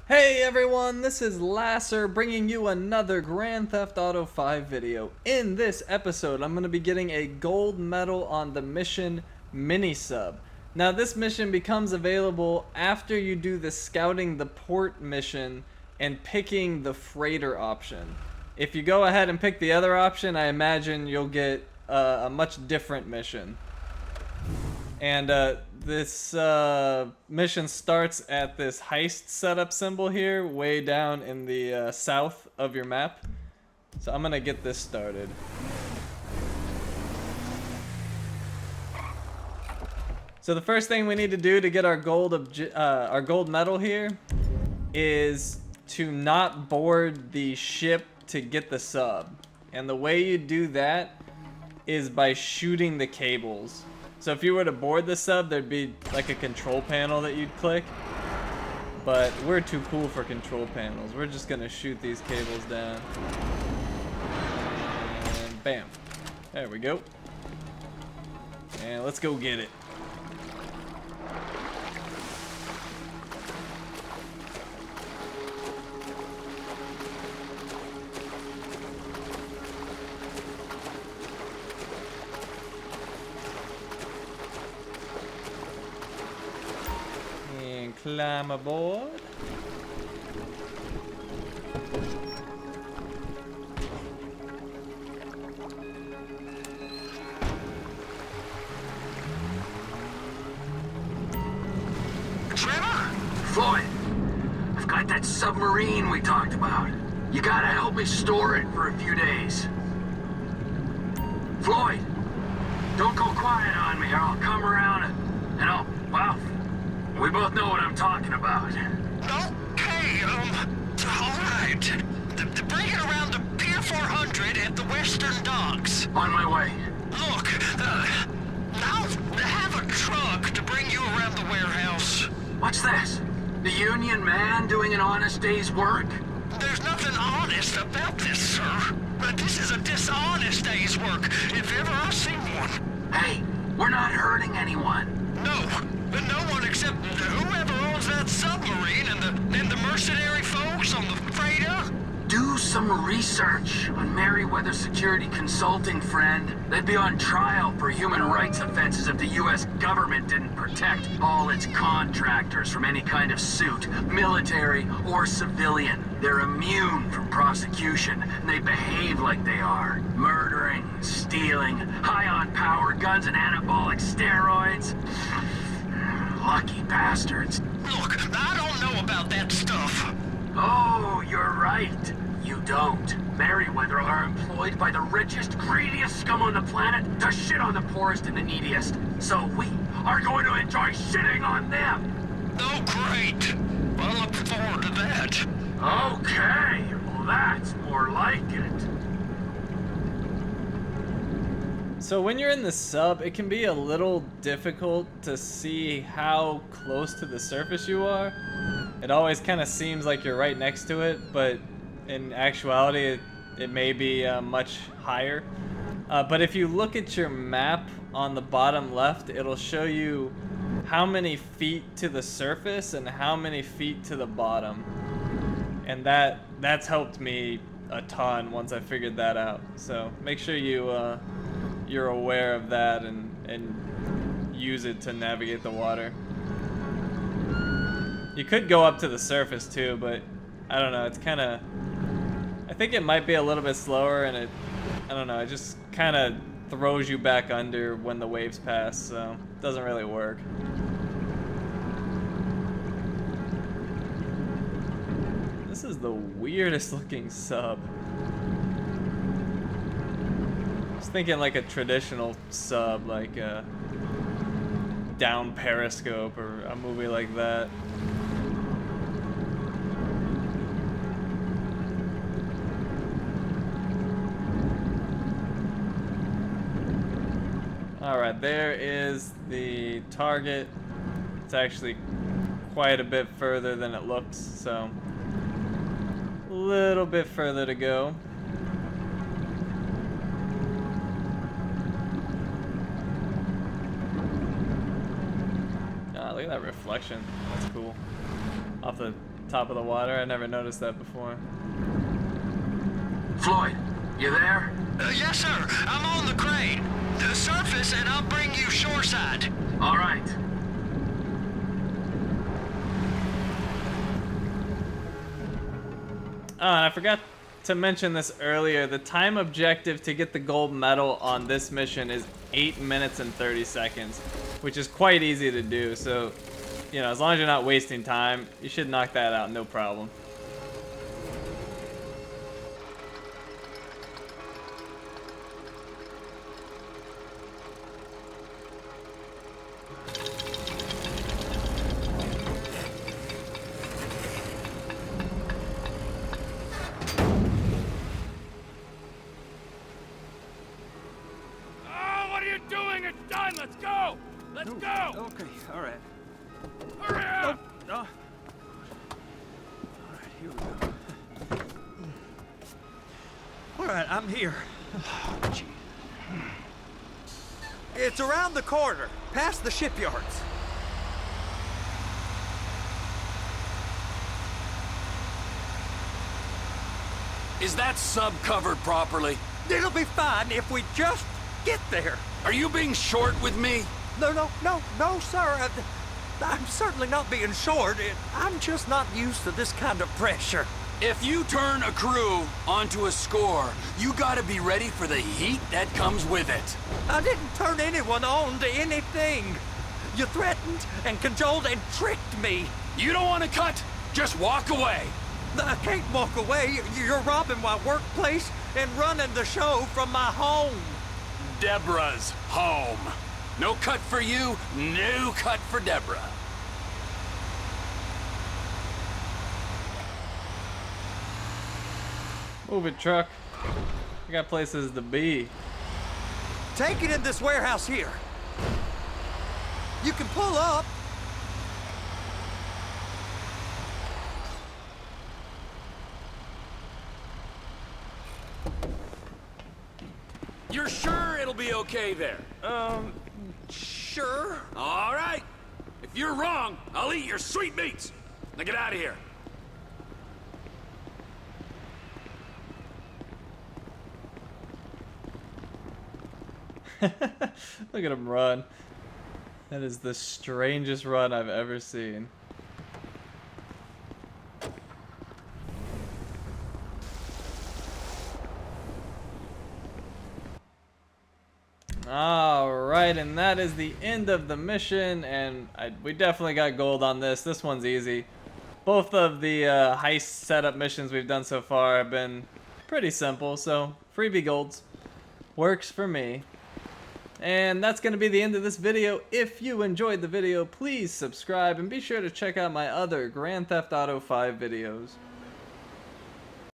Hey everyone, this is Lasser bringing you another Grand Theft Auto 5 video. In this episode, I'm going to be getting a gold medal on the mission Minisub. Now this mission becomes available after you do the scouting the port mission and picking the freighter option. If you go ahead and pick the other option, I imagine you'll get a much different mission. And this mission starts at this heist setup symbol here, way down in the south of your map. So I'm gonna get this started. So the first thing we need to do to get our gold medal here is to not board the ship to get the sub. And the way you do that is by shooting the cables. So if you were to board the sub, there'd be like a control panel that you'd click. But we're too cool for control panels. We're just gonna shoot these cables down. And bam. There we go. And let's go get it. Climb aboard. Trevor! Floyd! I've got that submarine we talked about. You gotta help me store it for a few days. Floyd! Don't go quiet on me or I'll come around and I'll, well, we both know what I'm talking about. Okay, alright. Bring it around to Pier 400 at the Western Docks. On my way. Look, I'll have a truck to bring you around the warehouse. What's this? The union man doing an honest day's work? There's nothing honest about this, sir. But this is a dishonest day's work, if ever I've seen one. Hey, we're not hurting anyone. No one except whoever owns that submarine and the mercenary folks on the freighter. Do some research on Merryweather Security Consulting, friend. They'd be on trial for human rights offenses if the U.S. government didn't protect all its contractors from any kind of suit, military or civilian. They're immune from prosecution, and they behave like they are. Murdering, stealing, high on power guns and anabolic steroids. Lucky bastards. Look, I don't know about that stuff. Oh, you're right. You don't. Merryweather are employed by the richest, greediest scum on the planet to shit on the poorest and the neediest. So we are going to enjoy shitting on them. Oh, great. I look forward to that. Okay, well that's more like it. So when you're in the sub, it can be a little difficult to see how close to the surface you are. It always kind of seems like you're right next to it, but in actuality, it may be much higher. But if you look at your map on the bottom left, it'll show you how many feet to the surface and how many feet to the bottom. And that's helped me a ton once I figured that out. So make sure you're aware of that and use it to navigate the water. You could go up to the surface too, but I don't know, it's kind of, I think it might be a little bit slower, and it just kind of throws you back under when the waves pass, so it doesn't really work. This is the weirdest looking sub. I was thinking like a traditional sub, like a Down Periscope or a movie like that. Alright, there is the target. It's actually quite a bit further than it looks, so a little bit further to go. Ah, look at that reflection. That's cool. I'll have to top of the water. I never noticed that before. Floyd, you there? Yes, sir. I'm on the crane. The surface, and I'll bring you shoreside. All right. Oh, and I forgot to mention this earlier. The time objective to get the gold medal on this mission is 8 minutes and 30 seconds, which is quite easy to do. So, you know, as long as you're not wasting time, you should knock that out, no problem. Let's go! Let's go! Okay, all right. Hurry up! All right, here we go. All right, I'm here. Oh, gee. It's around the corner, past the shipyards. Is that sub covered properly? It'll be fine if we just get there. Are you being short with me? No, sir. I'm certainly not being short. I'm just not used to this kind of pressure. If you turn a crew onto a score, you gotta be ready for the heat that comes with it. I didn't turn anyone on to anything. You threatened and cajoled and tricked me. You don't want to cut? Just walk away. I can't walk away. You're robbing my workplace and running the show from my home. Deborah's home. No cut for you, no cut for Deborah. Move it, truck. I got places to be. Take it in this warehouse here. You can pull up. You're sure it'll be okay there? Sure. All right. If you're wrong, I'll eat your sweetmeats. Now get out of here. Look at him run. That is the strangest run I've ever seen. Alright, and that is the end of the mission, and we definitely got gold on this. This one's easy. Both of the heist setup missions we've done so far have been pretty simple, so freebie golds works for me. And that's going to be the end of this video. If you enjoyed the video, please subscribe and be sure to check out my other Grand Theft Auto 5 videos.